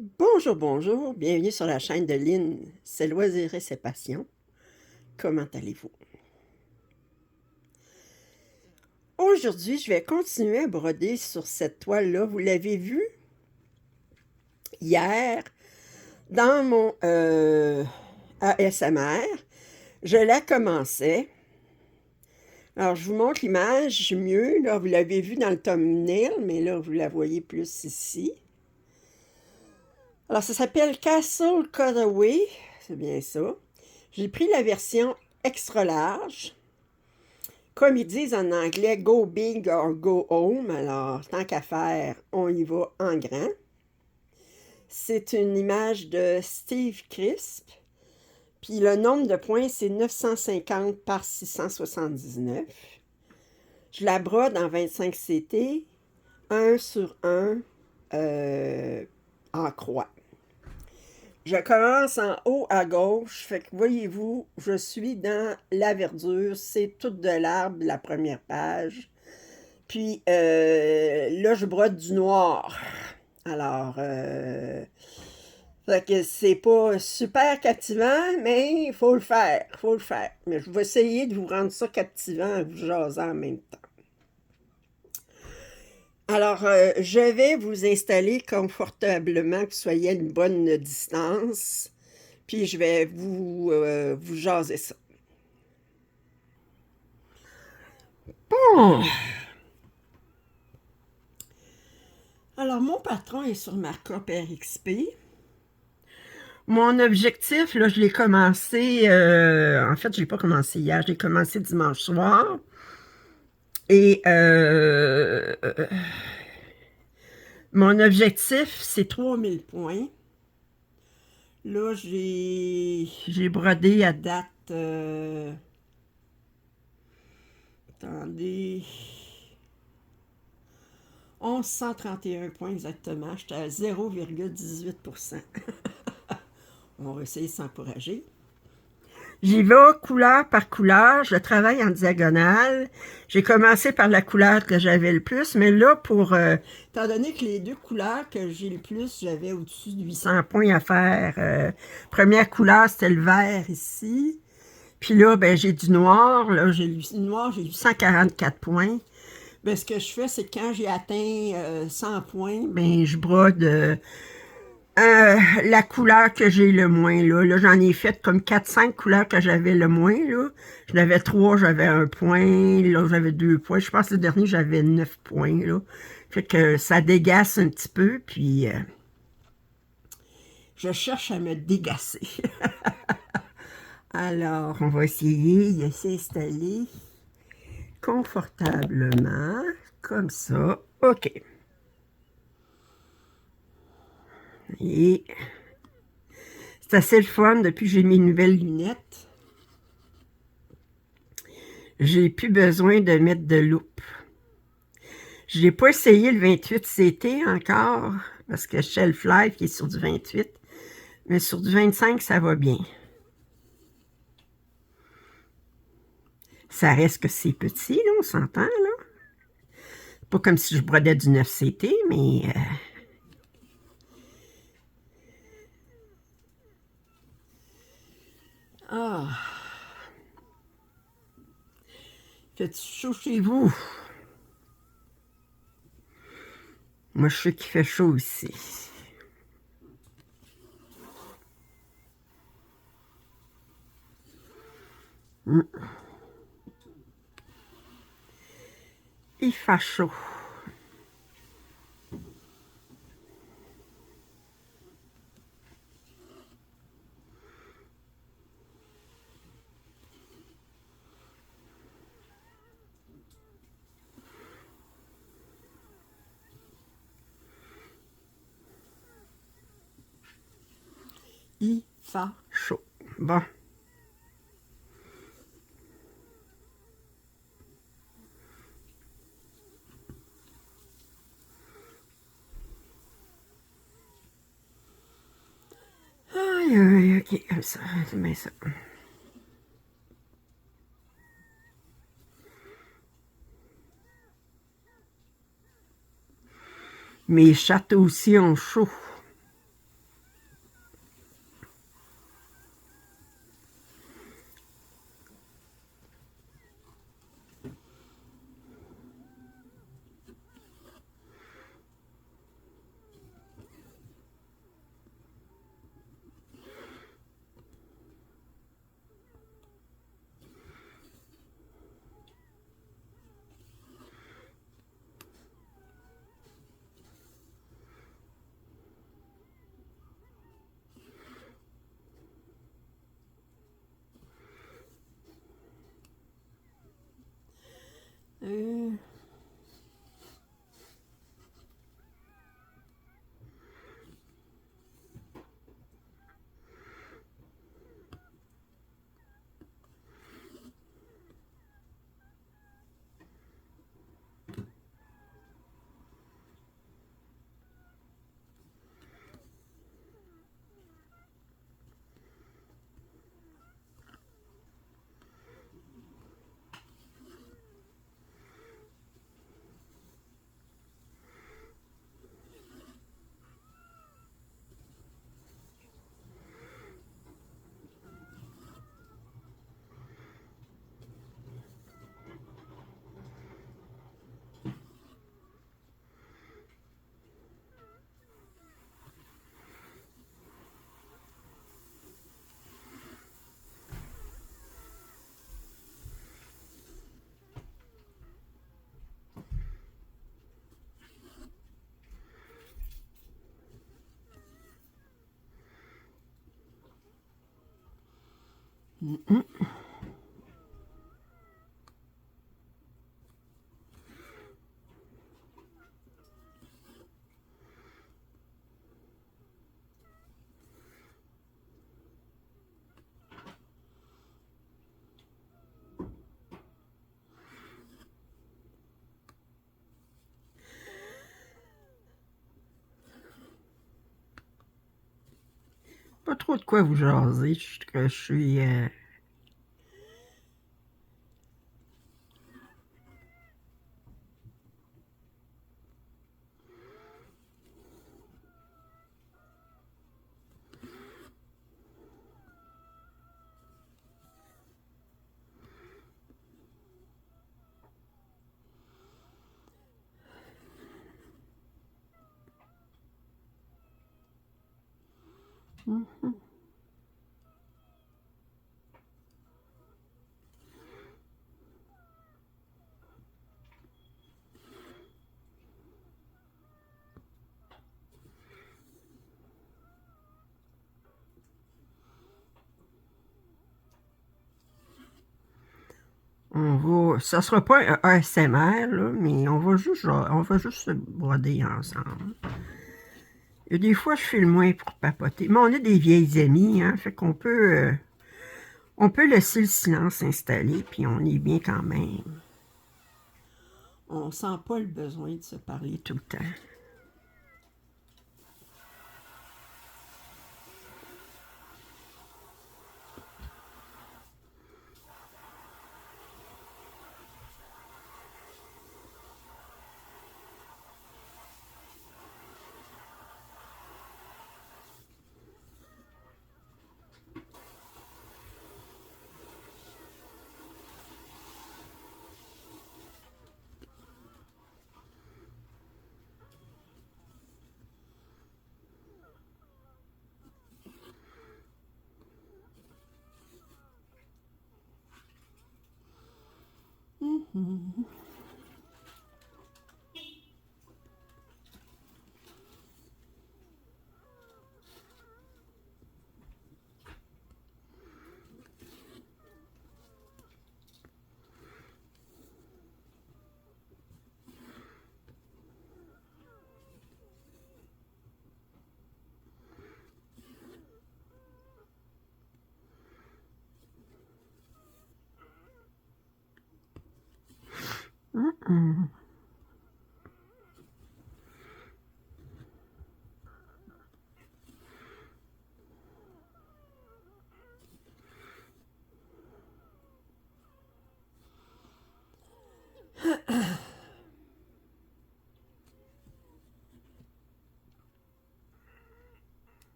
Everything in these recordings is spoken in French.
Bonjour, bonjour, bienvenue sur la chaîne de Lynn, c'est Loisirs et ses passions. Comment allez-vous? Aujourd'hui, je vais continuer à broder sur cette toile-là. Vous l'avez vu hier dans mon ASMR. Je la commençais. Alors, je vous montre l'image mieux. Là, vous l'avez vu dans le thumbnail, mais là, vous la voyez plus ici. Alors, ça s'appelle Castle Cutaway. C'est bien ça. J'ai pris la version extra large. Comme ils disent en anglais, go big or go home. Alors, tant qu'à faire, on y va en grand. C'est une image de Steve Crisp. Puis le nombre de points, c'est 950 par 679. Je la brode en 25 CT, 1 sur 1 en croix. Je commence en haut à gauche, fait que voyez-vous, je suis dans la verdure, c'est tout de l'arbre, la première page. Puis là, je brode du noir. Alors, fait que c'est pas super captivant, mais il faut le faire, faut le faire. Mais je vais essayer de vous rendre ça captivant en vous jasant en même temps. Alors, je vais vous installer confortablement, que vous soyez à une bonne distance, puis je vais vous jaser ça. Bon, alors mon patron est sur Markup RXP. Mon objectif, là, je l'ai commencé, en fait, je l'ai pas commencé hier, je l'ai commencé dimanche soir. Et mon objectif, c'est 3000 points. Là, j'ai brodé à date, attendez, 1131 points exactement. J'étais à 0,18%. On va essayer de s'encourager. J'y vais couleur par couleur, je travaille en diagonale. J'ai commencé par la couleur que j'avais le plus, mais là, étant donné que les deux couleurs que j'ai le plus, j'avais au-dessus de 800 points à faire. Première couleur, c'était le vert ici. Puis là, ben, j'ai du noir. Là, j'ai du noir, j'ai 844 points. Ben, ce que je fais, c'est que quand j'ai atteint 100 points, ben, je brode la couleur que j'ai le moins, là. Là, j'en ai fait comme 4-5 couleurs que j'avais le moins, là. J'en avais 3, j'avais 1 point. Là, j'avais 2 points. Je pense que le dernier, j'avais 9 points, là. Fait que ça dégasse un petit peu, puis je cherche à me dégasser. Alors, on va essayer de s'installer confortablement, comme ça. OK. Et c'est assez le fun depuis que j'ai mes nouvelles lunettes. J'ai plus besoin de mettre de loupe. Je n'ai pas essayé le 28 CT encore, parce que Shelf Life qui est sur du 28, mais sur du 25, ça va bien. Ça reste que c'est petit, là, on s'entend, là. Pas comme si je brodais du 9 CT, mais... Ah! Fait-tu chaud chez vous? Moi, je sais qu'il fait chaud ici. Il fait chaud. Il fait chaud. Bon. Aïe, aïe, ok, comme ça, c'est bien ça. Mes chattes aussi ont chaud. Pas trop de quoi vous jaser. Je suis... ça sera pas un ASMR, là, mais on va juste se broder ensemble. Il y a des fois, je fais le moins pour papoter. Mais on est des vieilles amies, hein, fait qu'on on peut laisser le silence s'installer, puis on est bien quand même. On sent pas le besoin de se parler tout le temps.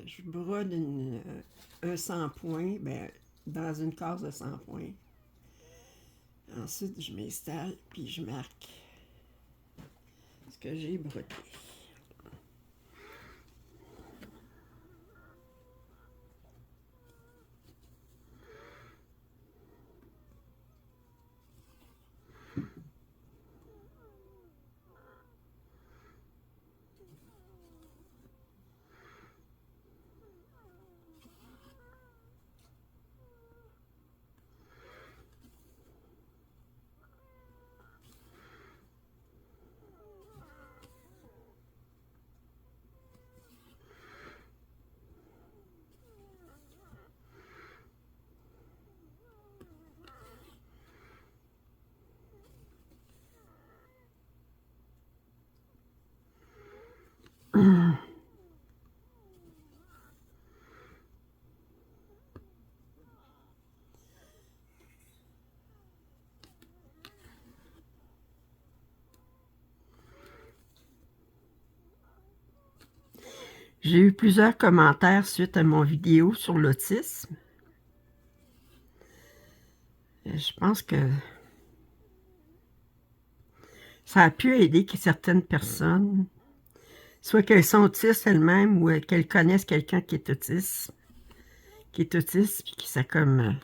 Je brode un 100 points dans une case de 100 points. Ensuite, je m'installe puis je marque ce que j'ai brodé. J'ai eu plusieurs commentaires suite à mon vidéo sur l'autisme. Je pense que ça a pu aider certaines personnes, soit qu'elles sont autistes elles-mêmes ou qu'elles connaissent quelqu'un qui est autiste, puis qui ça comme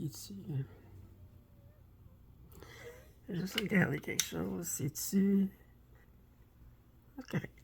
ici. Je vais juste regarder quelque chose. C'est-tu... C'est correct.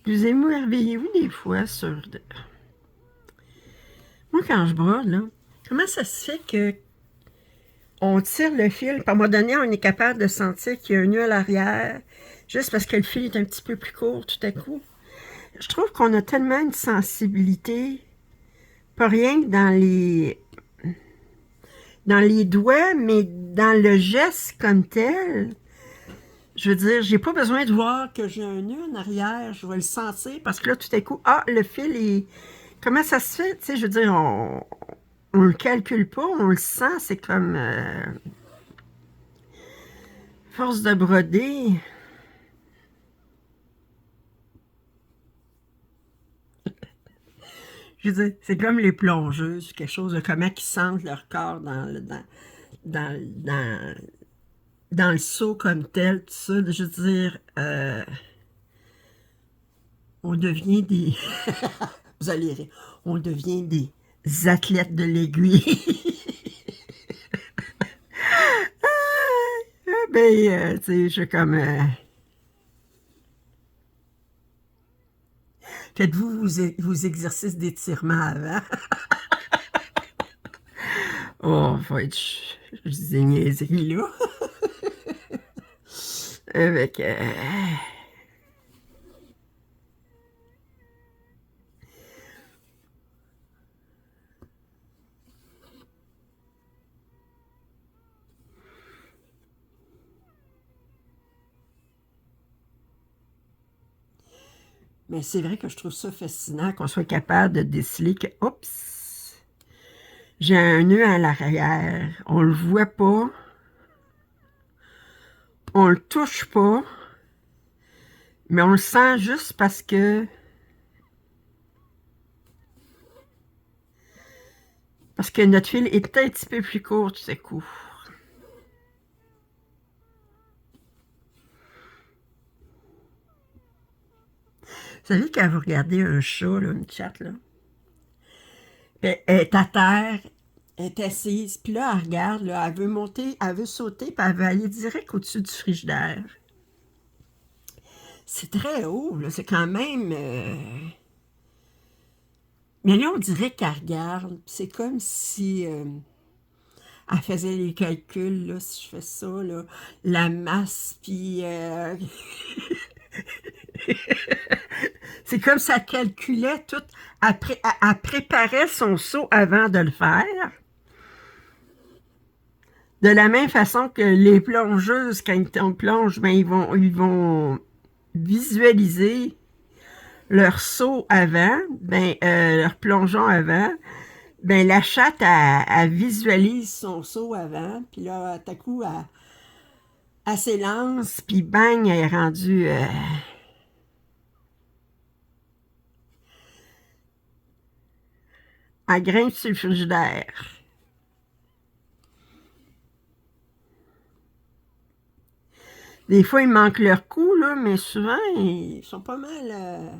Vous émerveillez-vous des fois sur... Moi, quand je brode, là, comment ça se fait que on tire le fil, puis à un moment donné, on est capable de sentir qu'il y a un nœud à l'arrière, juste parce que le fil est un petit peu plus court tout à coup. Je trouve qu'on a tellement une sensibilité, pas rien que dans les doigts, mais dans le geste comme tel. Je veux dire, j'ai pas besoin de voir que j'ai un nœud en arrière, je vais le sentir, parce que là, tout à coup, ah, le fil est... Comment ça se fait? Tu sais, je veux dire, on le calcule pas, on le sent, c'est comme... force de broder. Je veux dire, c'est comme les plongeuses, quelque chose de comment ils sentent leur corps dans, dans, dans le seau comme tel, tout ça. Je veux dire, on devient des... Vous allez rire. On devient des athlètes de l'aiguille. Ben, tu sais, je suis comme... faites-vous vos exercices d'étirement avant? Oh, faut être... Je dis des niaiseries, là. Avec... Mais c'est vrai que je trouve ça fascinant qu'on soit capable de déceler que, oups, j'ai un nœud à l'arrière. On le voit pas, on le touche pas, mais on le sent juste parce que notre fil est un petit peu plus court tout à coup. Vous savez, quand vous regardez un chat, là, une chatte, là, puis elle est à terre, elle est assise, puis là, elle regarde, là, elle veut monter, elle veut sauter, puis elle veut aller direct au-dessus du frigidaire. C'est très haut, là, c'est quand même... Mais là, on dirait qu'elle regarde, puis c'est comme si elle faisait les calculs, là, si je fais ça, là, la masse, puis... c'est comme ça calculait tout. Elle préparait son saut avant de le faire. De la même façon que les plongeuses, quand on plonge, ben, ils vont visualiser leur saut avant, ben, leur plongeon avant. Ben, la chatte, elle visualise son saut avant, puis là, tout à coup, elle s'élance, puis bang, elle est rendue... elle grimpe sur le frigidaire. Des fois, ils manquent leur coup, là, mais souvent, ils sont pas mal...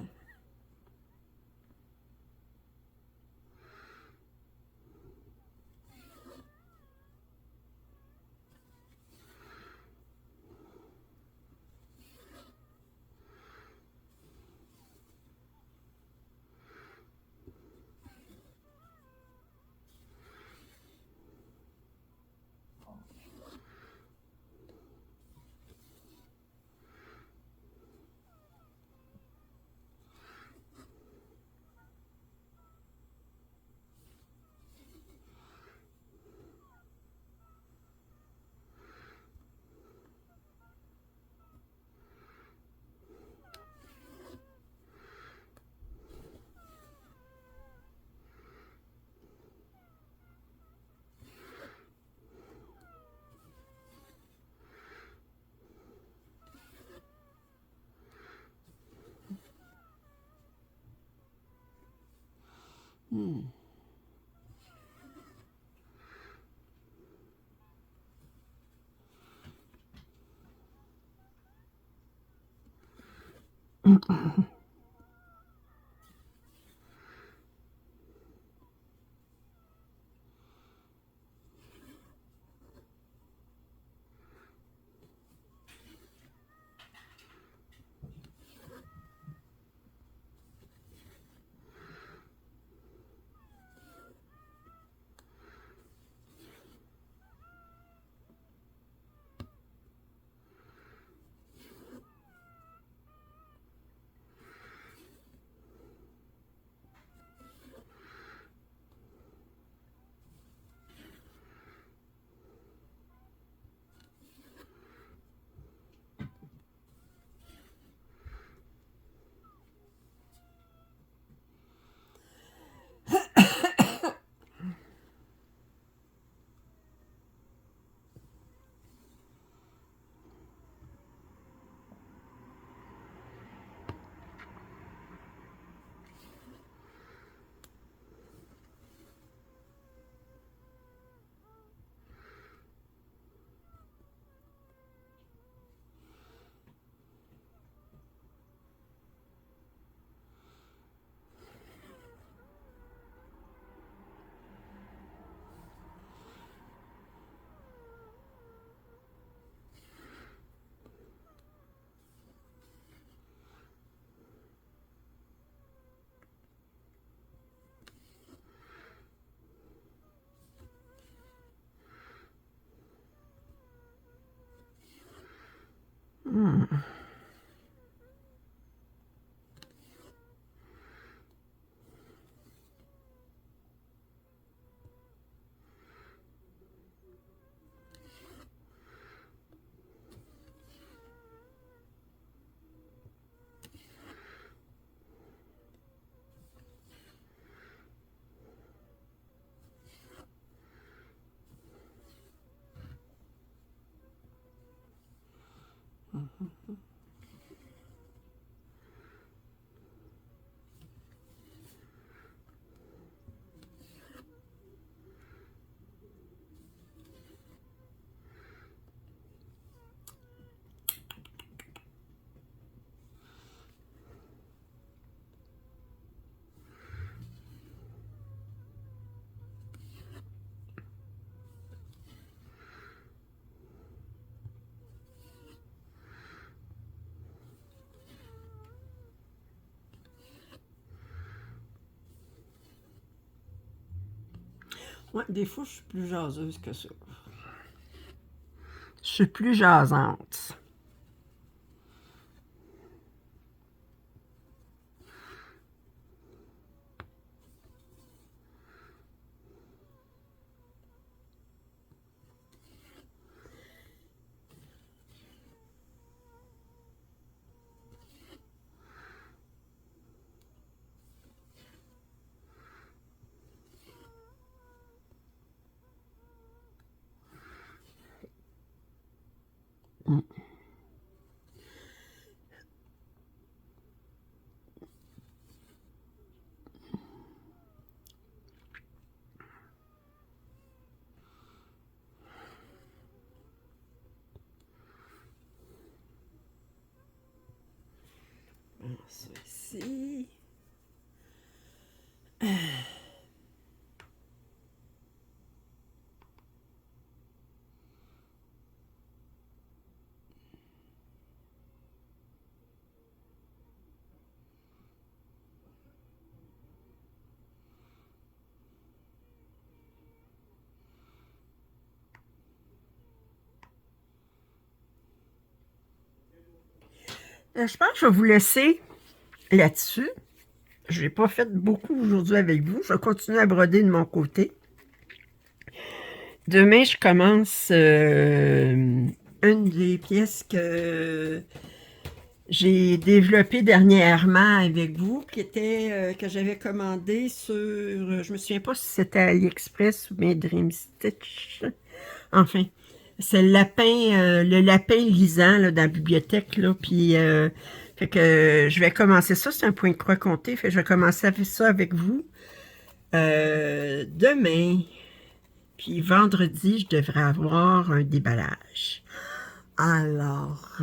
Ouais, des fois, je suis plus jaseuse que ça. Je suis plus jasante. Ça ici. Je pense que je vais vous laisser là-dessus. Je n'ai pas fait beaucoup aujourd'hui avec vous. Je vais continuer à broder de mon côté. Demain, je commence une des pièces que j'ai développées dernièrement avec vous, qui était que j'avais commandé sur, je me souviens pas si c'était AliExpress ou bien Dream Stitch. Enfin, c'est le lapin lisant là, dans la bibliothèque, là, puis fait que je vais commencer ça, c'est un point de croix compté, fait que je vais commencer à faire ça avec vous demain. Puis vendredi, je devrais avoir un déballage. Alors,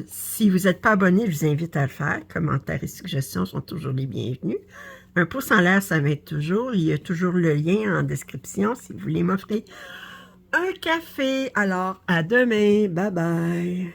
si vous n'êtes pas abonné, je vous invite à le faire. Commentaires et suggestions sont toujours les bienvenus. Un pouce en l'air, ça m'aide toujours. Il y a toujours le lien en description si vous voulez m'offrir un café. Alors, à demain. Bye bye.